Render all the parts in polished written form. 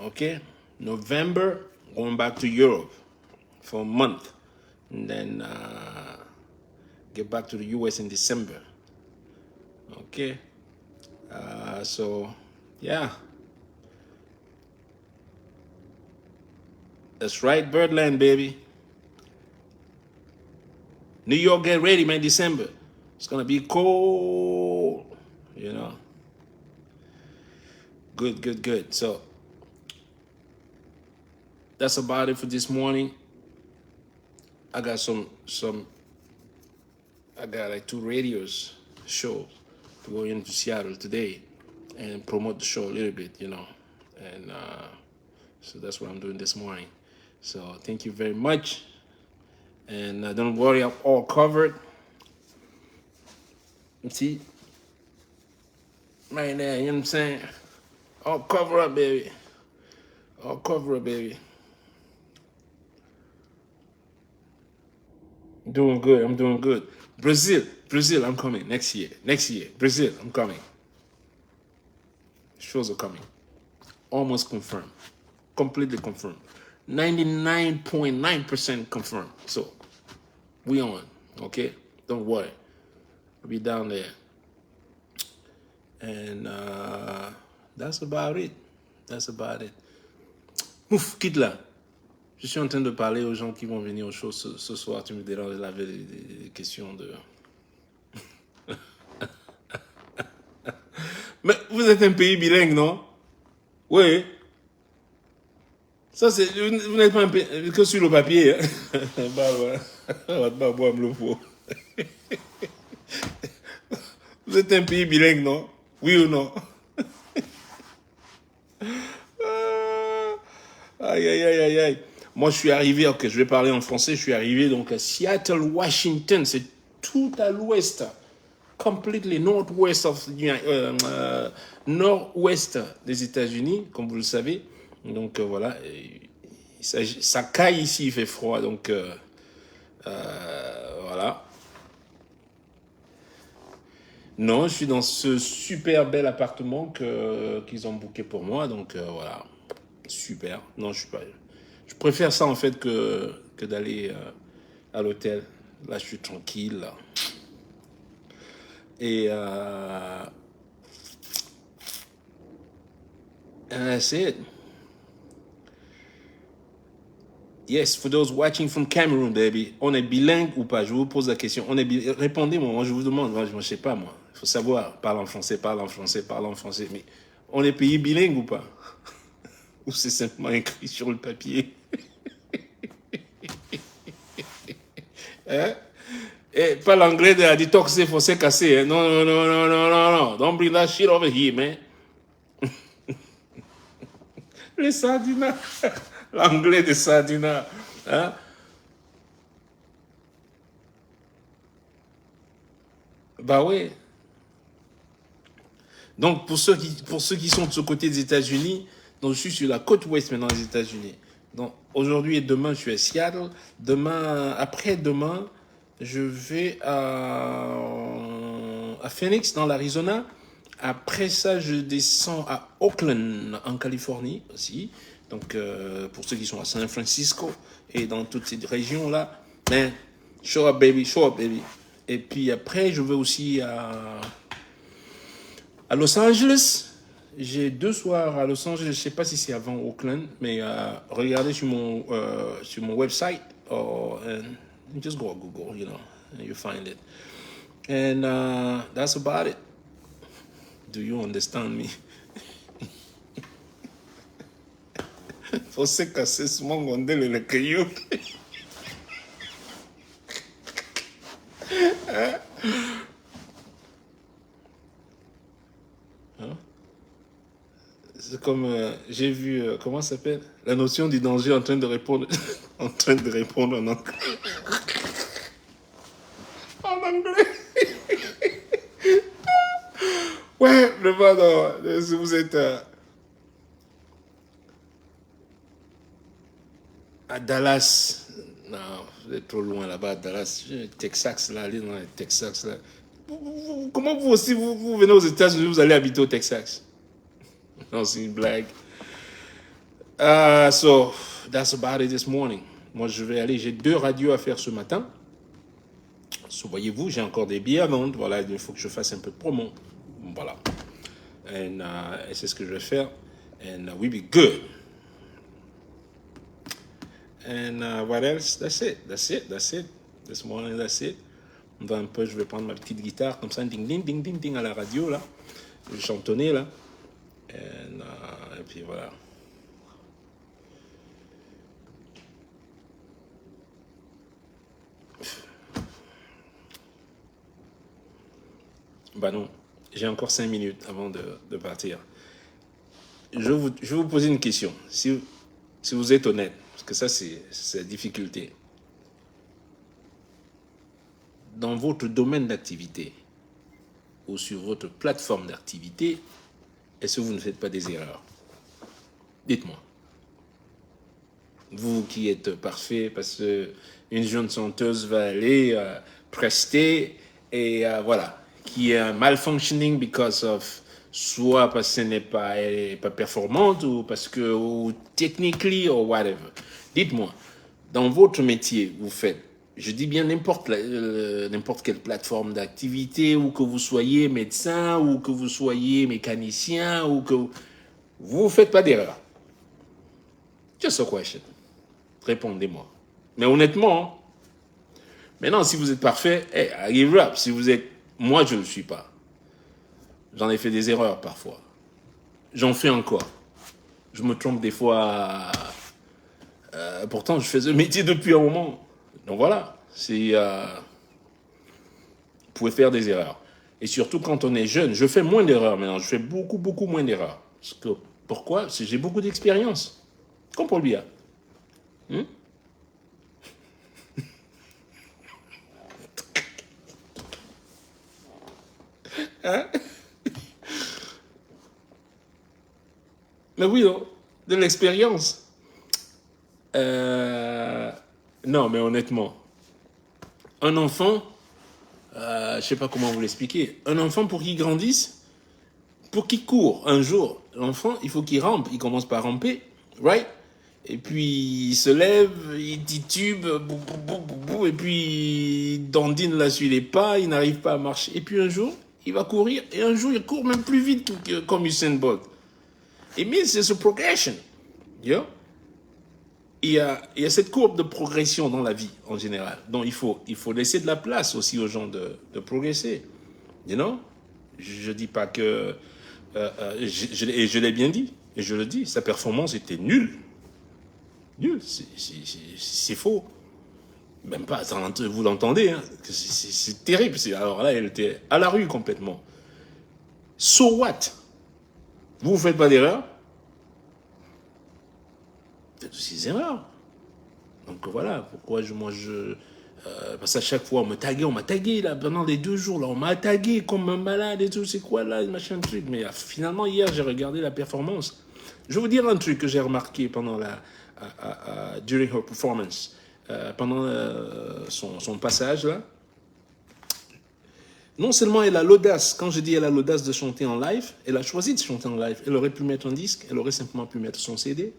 okay? November, going back to Europe for a month. And then get back to the US in December. Okay? So, yeah. That's right, Birdland, baby. New York, get ready, man, December. It's gonna be cold, you know. Good. So, that's about it for this morning. I got I got like 2 radios show to go into Seattle today and promote the show a little bit, you know. And so that's what I'm doing this morning. So thank you very much. And don't worry, I'm all covered. See? Right there, you know what I'm saying? All cover up, baby. All cover up, baby. I'm doing good. Brazil, I'm coming next year. Brazil, I'm coming. Shows are coming. Almost confirmed. Completely confirmed. 99.9% confirmed. So, we on, okay? Don't worry. I'll be down there. And that's about it. Ouf, quitte là. Je suis en train de parler aux gens qui vont venir au show ce soir. Tu me déranges avec des questions de... Mais vous êtes un pays bilingue, non? Oui. Ça, c'est... Vous n'êtes pas un pays... que sur le papier. Hein? Bah, voilà. Bah, boire le pot. Vous êtes un pays bilingue, non? Oui ou non? Aïe. Moi, je suis arrivé, ok, je vais parler en français, je suis arrivé donc à Seattle, Washington, c'est tout à l'ouest, completely northwest of nord-ouest des États-Unis, comme vous le savez. Donc voilà, ça caille ici, il fait froid, donc voilà. Non, je suis dans ce super bel appartement qu'ils ont booké pour moi, donc voilà, super. Non, je suis pas... Je préfère ça en fait que d'aller à l'hôtel. Là, je suis tranquille. Là. Et and that's it. Yes, for those watching from Cameroon, baby. On est bilingue ou pas? Je vous pose la question. On est bilingue. Répondez-moi. Moi, je vous demande. Moi, je ne sais pas, moi. Il faut savoir. Parle en français. Mais on est pays bilingue ou pas? Ou c'est simplement écrit sur le papier? Hein? Eh, pas l'anglais de la detox, il faut se casser. Hein? Non. Don't bring that shit over here, man. Les sardinats. L'anglais des sardinats. Hein? Bah oui. Donc, pour ceux qui sont de ce côté des États-Unis, donc je suis sur la côte ouest maintenant des États-Unis. Donc, aujourd'hui et demain, je suis à Seattle. Après-demain, je vais à Phoenix, dans l'Arizona. Après ça, je descends à Oakland, en Californie aussi. Donc, pour ceux qui sont à San Francisco et dans toutes ces régions-là, ben, show up, baby. Et puis après, je vais aussi à Los Angeles. J'ai 2 soirs à Los Angeles. Je ne sais pas si c'est avant Oakland, mais regardez sur mon website. Just go to Google, you know, and you find it. And that's about it. Do you understand me? Faut se casser ce monde le caillou. C'est comme j'ai vu comment ça s'appelle, la notion du danger en train de répondre en anglais. En anglais. Ouais, vraiment, non. Si vous êtes à Dallas, non, vous êtes trop loin là-bas à Dallas. Texas, là, allez dans les Texas, là. Comment vous aussi, vous venez aux États-Unis, vous allez habiter au Texas? Non, c'est une blague. So, that's about it this morning. Moi, je vais aller, j'ai 2 radios à faire ce matin. So, voyez-vous, j'ai encore des billets à vendre. Voilà, il faut que je fasse un peu de promo. Voilà. Et c'est ce que je vais faire. And we'll be good. And what else? That's it. This morning, that's it. On va un peu, je vais prendre ma petite guitare comme ça, ding, ding, ding, ding, ding à la radio, là. Je vais chantonner, là. Et puis voilà. Bah non, j'ai encore 5 minutes avant de partir. Je vais vous poser une question. Si vous êtes honnête, parce que ça, c'est la difficulté. Dans votre domaine d'activité ou sur votre plateforme d'activité, est-ce que vous ne faites pas des erreurs? Dites-moi. Vous qui êtes parfait, parce qu'une jeune chanteuse va aller prester et voilà, qui est malfunctioning because of, soit parce qu'elle n'est pas performante ou parce que, ou technically or whatever. Dites-moi, dans votre métier, vous faites, je dis bien n'importe quelle plateforme d'activité, ou que vous soyez médecin, ou que vous soyez mécanicien, ou que vous ne faites pas d'erreur. Just a question. Répondez-moi. Mais honnêtement, maintenant, si vous êtes parfait, hey, I give up. Si vous êtes... Moi, je ne le suis pas. J'en ai fait des erreurs parfois. J'en fais encore. Je me trompe des fois. Pourtant, je fais ce métier depuis un moment. Donc voilà. Vous pouvez faire des erreurs. Et surtout quand on est jeune. Je fais moins d'erreurs maintenant. Je fais beaucoup, beaucoup moins d'erreurs. Pourquoi? Parce que j'ai beaucoup d'expérience. Comme pour le billard. Hein? Mais oui, non, de l'expérience. Non, mais honnêtement, un enfant, je ne sais pas comment vous l'expliquer, un enfant pour qu'il grandisse, pour qu'il court un jour, l'enfant, il faut qu'il rampe. Il commence par ramper, right? Et puis il se lève, il titube, et puis il dandine là sur les pas, il n'arrive pas à marcher. Et puis un jour, il va courir, et un jour, il court même plus vite comme Usain Bolt. It means there's a progression. You know? Il y a cette courbe de progression dans la vie, en général. Donc, il faut laisser de la place aussi aux gens de progresser. You know? Je ne dis pas que... je l'ai bien dit, et je le dis, sa performance était nulle. Nulle, c'est faux. Même pas, vous l'entendez, hein? C'est terrible. Alors là, elle était à la rue complètement. So what? Vous ne faites pas d'erreur? Faites aussi des erreurs. Donc voilà, pourquoi parce qu'à chaque fois, on m'a tagué là, pendant les 2 jours, là, on m'a tagué comme un malade et tout, c'est quoi là, machin truc. Mais finalement, hier, j'ai regardé la performance. Je vais vous dire un truc que j'ai remarqué pendant during her performance, pendant son passage là. Non seulement elle a l'audace, quand je dis elle a l'audace de chanter en live, elle a choisi de chanter en live. Elle aurait pu mettre un disque, elle aurait simplement pu mettre son CD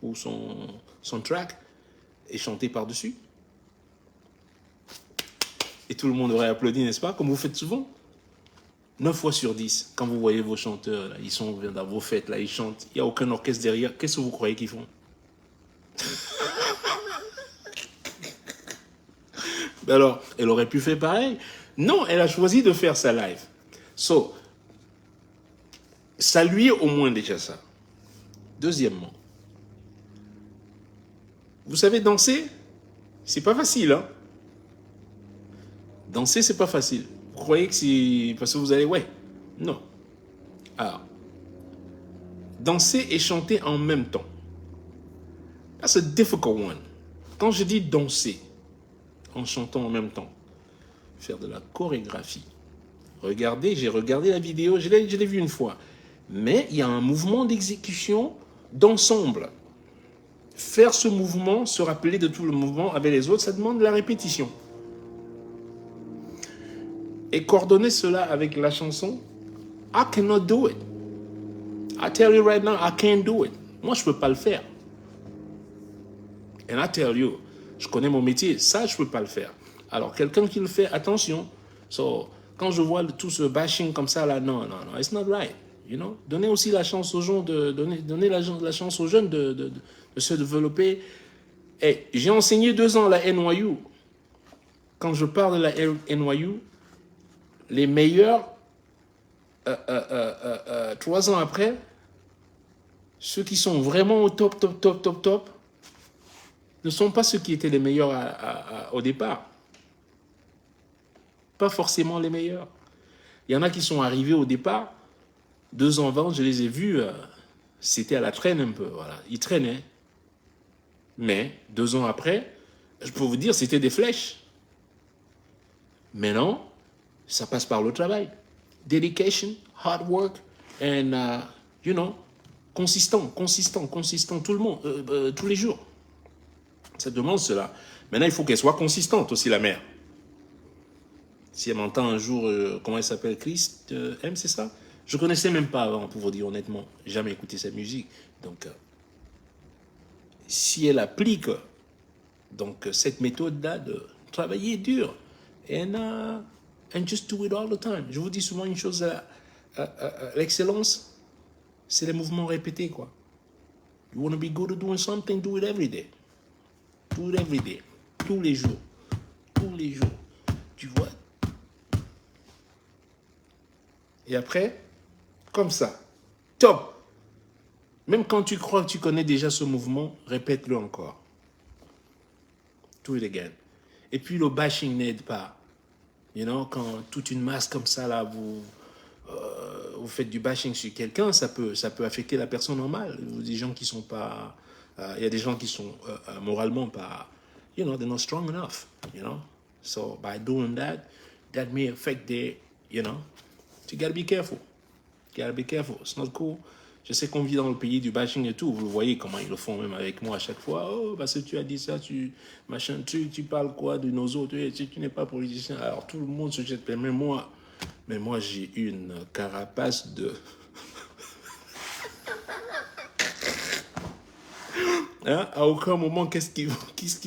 ou son track et chanter par-dessus. Et tout le monde aurait applaudi, n'est-ce pas? Comme vous faites souvent. 9 fois sur 10, quand vous voyez vos chanteurs, là, ils sont dans vos fêtes, là, ils chantent, il n'y a aucun orchestre derrière, qu'est-ce que vous croyez qu'ils font? Alors, elle aurait pu faire pareil. Non, elle a choisi de faire sa live. So, saluez au moins déjà ça. Deuxièmement, vous savez danser? C'est pas facile, hein? Danser, c'est pas facile. Vous croyez que c'est parce que vous allez... Ouais. Non. Alors, danser et chanter en même temps. That's a difficult one. Quand je dis danser en chantant en même temps, faire de la chorégraphie. Regardez, j'ai regardé la vidéo, je l'ai vue une fois. Mais il y a un mouvement d'exécution d'ensemble. Faire ce mouvement, se rappeler de tout le mouvement avec les autres, ça demande de la répétition. Et coordonner cela avec la chanson, I cannot do it. I tell you right now, I can't do it. Moi, je ne peux pas le faire. And I tell you, je connais mon métier, ça, je ne peux pas le faire. Alors, quelqu'un qui le fait, attention. So, quand je vois tout ce bashing comme ça, là, non, it's not right. You know? Donnez aussi la chance aux gens donner la chance aux jeunes de se développer. Hey, j'ai enseigné 2 ans à la NYU. Quand je parle de la NYU, les meilleurs, 3 ans après, ceux qui sont vraiment au top, ne sont pas ceux qui étaient les meilleurs au départ. Pas forcément les meilleurs. Il y en a qui sont arrivés au départ, 2 ans avant, je les ai vus, c'était à la traîne un peu, voilà. Ils traînaient. Mais 2 ans après, je peux vous dire, c'était des flèches. Maintenant, ça passe par le travail. Dedication, hard work, and, consistant, tout le monde, tous les jours. Ça demande cela. Maintenant, il faut qu'elle soit consistante aussi, la mère. Si elle m'entend un jour, comment elle s'appelle, Christ M, c'est ça? Je ne connaissais même pas avant, pour vous dire honnêtement. Jamais écouté sa musique. Donc, si elle applique donc, cette méthode-là de travailler dur, and just do it all the time. Je vous dis souvent une chose, l'excellence, c'est les mouvements répétés, quoi. You want to be good at doing something, do it every day. Do it every day. Tous les jours. Tous les jours. Tu vois? Et après, comme ça. Top. Même quand tu crois que tu connais déjà ce mouvement, répète-le encore. Do it again. Et puis le bashing n'aide pas. You know, quand toute une masse comme ça, là, vous faites du bashing sur quelqu'un, ça peut affecter la personne en mal. Des gens qui sont pas... Il y a des gens qui sont moralement pas... You know, they're not strong enough. You know? So, by doing that may affect their... You know? You gotta be careful. You gotta be careful. It's not cool. Je sais qu'on vit dans le pays du bashing et tout. Vous le voyez comment ils le font même avec moi à chaque fois. Oh, parce que tu as dit ça, tu parles quoi de nos autres, tu n'es pas politicien. Alors tout le monde se jette. Mais moi j'ai une carapace de... Hein? À aucun moment, qu'est-ce qui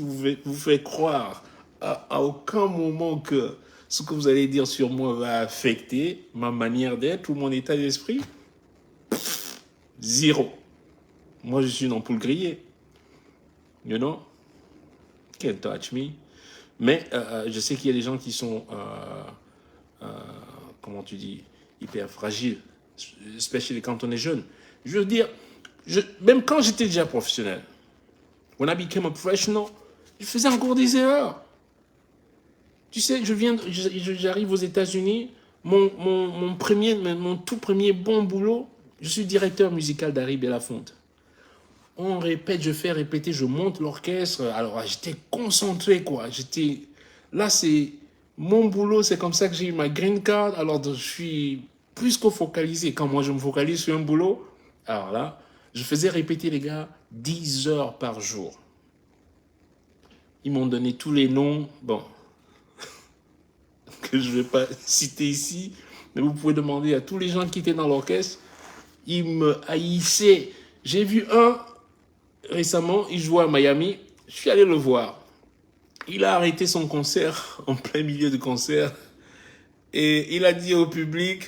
vous fait croire à aucun moment que ce que vous allez dire sur moi va affecter ma manière d'être ou mon état d'esprit? Zéro. Moi, je suis une ampoule grillée. You know? Can't touch me. Mais je sais qu'il y a des gens qui sont, comment tu dis, hyper fragiles, especially quand on est jeune. Je veux dire, même quand j'étais déjà professionnel, when I became a professional, je faisais encore des erreurs. Tu sais, j'arrive aux États-Unis, mon tout premier bon boulot, je suis directeur musical d'Harry Belafonte. On répète, je fais répéter, je monte l'orchestre. Alors, j'étais concentré, quoi. Là, c'est mon boulot, c'est comme ça que j'ai eu ma green card. Alors, je suis plus qu'au focalisé. Quand moi, je me focalise sur un boulot, alors là, je faisais répéter les gars 10 heures par jour. Ils m'ont donné tous les noms, bon, que je ne vais pas citer ici, mais vous pouvez demander à tous les gens qui étaient dans l'orchestre. Ils me haïssaient. J'ai vu un récemment, il jouait à Miami. Je suis allé le voir. Il a arrêté son concert en plein milieu du concert et il a dit au public,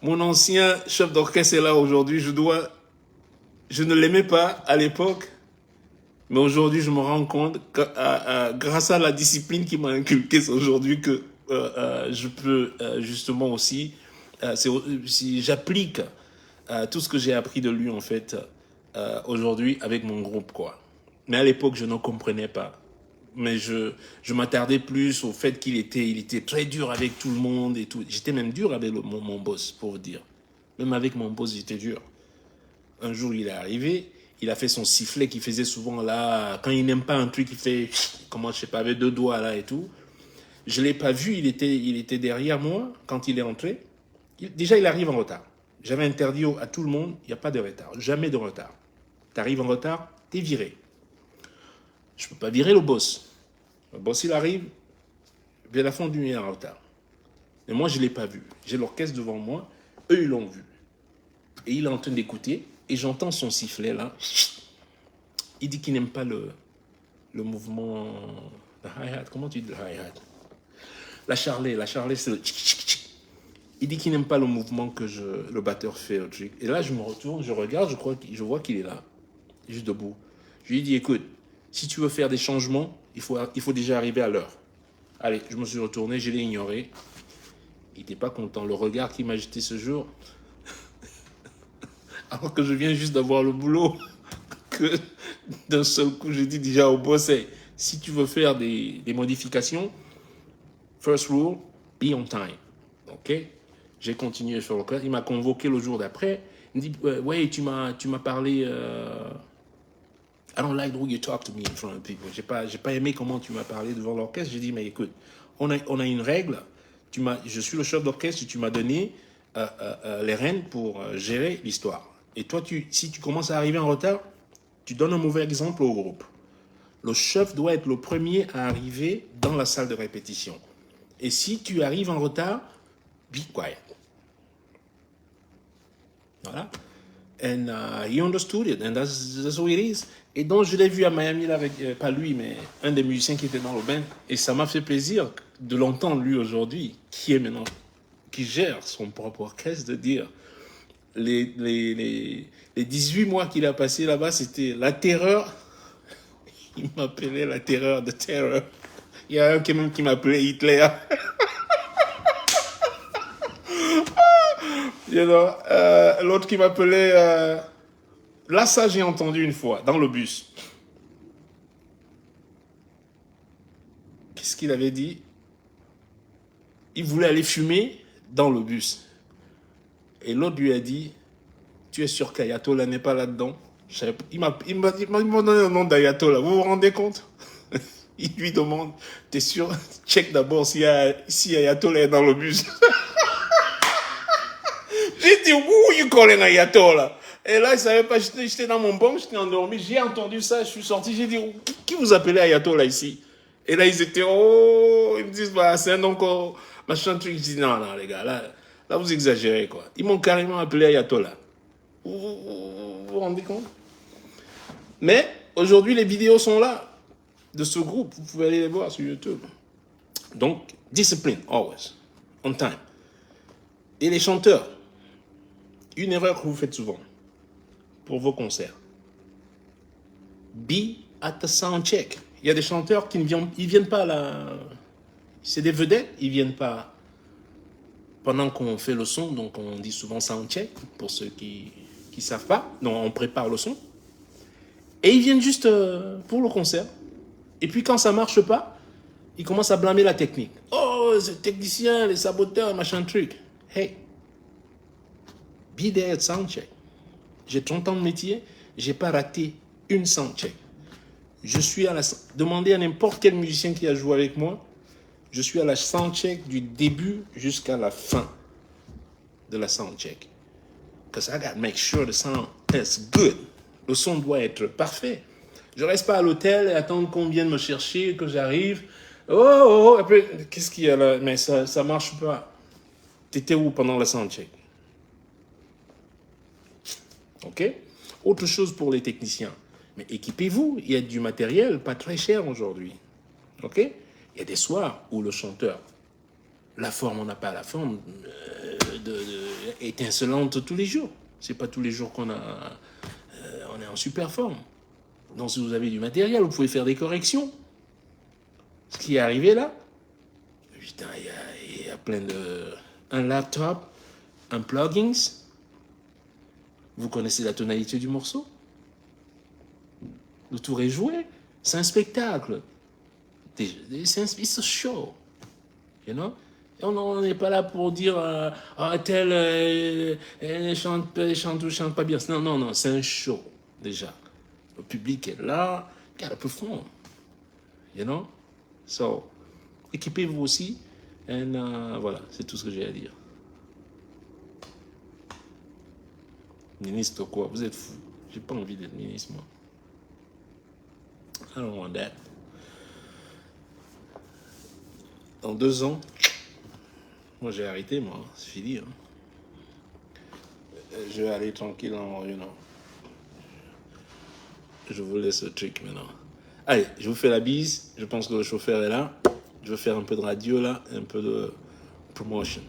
mon ancien chef d'orchestre est là aujourd'hui, je ne l'aimais pas à l'époque, mais aujourd'hui je me rends compte que grâce à la discipline qui m'a inculqué, c'est aujourd'hui que je peux justement aussi, si j'applique tout ce que j'ai appris de lui en fait aujourd'hui avec mon groupe, quoi. Mais à l'époque je ne comprenais pas. Mais je m'attardais plus au fait qu'il était très dur avec tout le monde et tout. J'étais même dur avec mon boss, pour vous dire. Même avec mon boss, j'étais dur. Un jour, il est arrivé, il a fait son sifflet qu'il faisait souvent là. Quand il n'aime pas un truc, il fait, comment je sais pas, avec 2 doigts là et tout. Je ne l'ai pas vu, il était derrière moi quand il est entré. Déjà, il arrive en retard. J'avais interdit à tout le monde, il n'y a pas de retard, jamais de retard. Tu arrives en retard, tu es viré. Je ne peux pas virer le boss. Le boss, il arrive, vers la fin du nuit en retard. Et moi, je ne l'ai pas vu. J'ai l'orchestre devant moi, eux, ils l'ont vu. Et il est en train d'écouter, et j'entends son sifflet là. Il dit qu'il n'aime pas le mouvement, le hi-hat. Comment tu dis le hi-hat? La charlet, c'est le tchic, tchic, tchic. Il dit qu'il n'aime pas le mouvement que le batteur fait au truc. Et là, je me retourne, je regarde, je vois qu'il est là, juste debout. Je lui dis, écoute, si tu veux faire des changements, il faut déjà arriver à l'heure. Allez, je me suis retourné, je l'ai ignoré. Il n'était pas content. Le regard qu'il m'a jeté ce jour, alors que je viens juste d'avoir le boulot, que d'un seul coup, je dis déjà au boss, hey, si tu veux faire des modifications, first rule, be on time. OK? J'ai continué sur le cas. Il m'a convoqué le jour d'après. Il me dit, ouais, tu m'as parlé... I don't like the way you talk to me in front of people. J'ai pas aimé comment tu m'as parlé devant l'orchestre. J'ai dit, mais écoute, on a une règle. Je suis le chef d'orchestre, tu m'as donné les rênes pour gérer l'histoire. Et toi, si tu commences à arriver en retard, tu donnes un mauvais exemple au groupe. Le chef doit être le premier à arriver dans la salle de répétition. Et si tu arrives en retard, be quiet. Voilà. And he understood it, and that's what it is. Et donc, je l'ai vu à Miami, là, avec, pas lui, mais un des musiciens qui était dans le band. Et ça m'a fait plaisir de l'entendre, lui, aujourd'hui, qui gère son propre orchestre, de dire les 18 mois qu'il a passé là-bas, c'était la terreur. Il m'appelait la terreur de terreur. Il y a un qui m'appelait Hitler. You know, l'autre qui m'appelait... Là, ça, j'ai entendu une fois, dans le bus. Qu'est-ce qu'il avait dit? Il voulait aller fumer dans le bus. Et l'autre lui a dit, tu es sûr qu'Ayatollah n'est pas là-dedans? Il m'a donné le nom d'Ayatollah. Vous vous rendez compte? Il lui demande, t'es sûr? Check d'abord si Ayatollah est dans le bus. J'ai dit, who you calling Ayatollah? Et là, il ne savait pas, j'étais dans mon banc, j'étais endormi, j'ai entendu ça, je suis sorti, j'ai dit, qui vous appelez Ayatollah ici? Et là, ils étaient, oh, ils me disent, bah, c'est un oncle, machin truc. Je dis, non, les gars, là, vous exagérez, quoi. Ils m'ont carrément appelé Ayatollah. Vous vous rendez compte? Mais, aujourd'hui, les vidéos sont là, de ce groupe, vous pouvez aller les voir sur YouTube. Donc, discipline, always, on time. Et les chanteurs, une erreur que vous faites souvent, pour vos concerts. Be at the sound check. Il y a des chanteurs qui viennent pas là. C'est des vedettes, ils viennent pas pendant qu'on fait le son, donc on dit souvent sound check pour ceux qui savent pas. Donc on prépare le son. Et ils viennent juste pour le concert. Et puis quand ça marche pas, ils commencent à blâmer la technique. Oh, ce technicien, les saboteurs, machin truc. Hey, be there at sound check. J'ai 30 ans de métier, j'ai pas raté une soundcheck. Je suis à la... Demandez à n'importe quel musicien qui a joué avec moi, je suis à la soundcheck du début jusqu'à la fin de la soundcheck. Because I gotta make sure the sound is good. Le son doit être parfait. Je reste pas à l'hôtel et attendre qu'on vienne me chercher, que j'arrive. Oh, après, qu'est-ce qu'il y a là? Mais ça marche pas. T'étais où pendant la soundcheck? Ok? Autre chose pour les techniciens. Mais équipez-vous, il y a du matériel pas très cher aujourd'hui. Ok? Il y a des soirs où le chanteur, la forme, on n'a pas la forme étincelante tous les jours. C'est pas tous les jours qu'on a, on est en super forme. Donc si vous avez du matériel, vous pouvez faire des corrections. Ce qui est arrivé là, putain, il y a plein de... Un laptop, un plugins. Vous connaissez la tonalité du morceau? Le tour est joué. C'est un spectacle. It's a show. You know? Et on n'est pas là pour dire tel elle chante ou chante pas bien. Non, c'est un show déjà. Le public est là, gotta perform. You know? So, équipez-vous aussi. Et voilà, c'est tout ce que j'ai à dire. Ministre quoi? Vous êtes fou. J'ai pas envie d'être ministre, moi. I don't want that. Dans 2 ans, moi j'ai arrêté, moi. C'est fini. Hein. Je vais aller tranquille, you know. je vous laisse le truc maintenant. Allez, je vous fais la bise. Je pense que le chauffeur est là. Je vais faire un peu de radio là, un peu de promotion.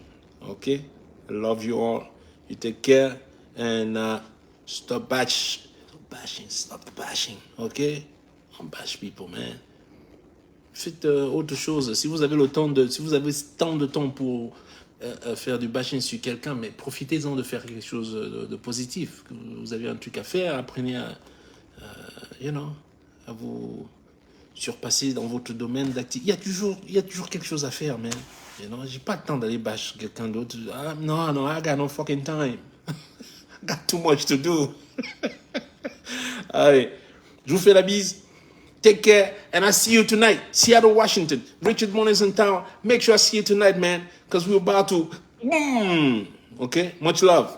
Ok? I love you all. You take care and stop bashing. Stop bashing. Ok? On bash people, man. Faites autre chose. Si vous avez si vous avez tant de temps pour faire du bashing sur quelqu'un, mais profitez-en de faire quelque chose de positif. Vous avez un truc à faire, apprenez à vous surpasser dans votre domaine d'activité. Il y a toujours quelque chose à faire, man. J'ai pas le temps d'aller bâcher quelqu'un d'autre. No, I got no fucking time. I got too much to do. Allez, je vous fais la bise. Take care, and I see you tonight. Seattle, Washington. Richard Moon is in town. Make sure I see you tonight, man, because we're about to... Okay? Much love.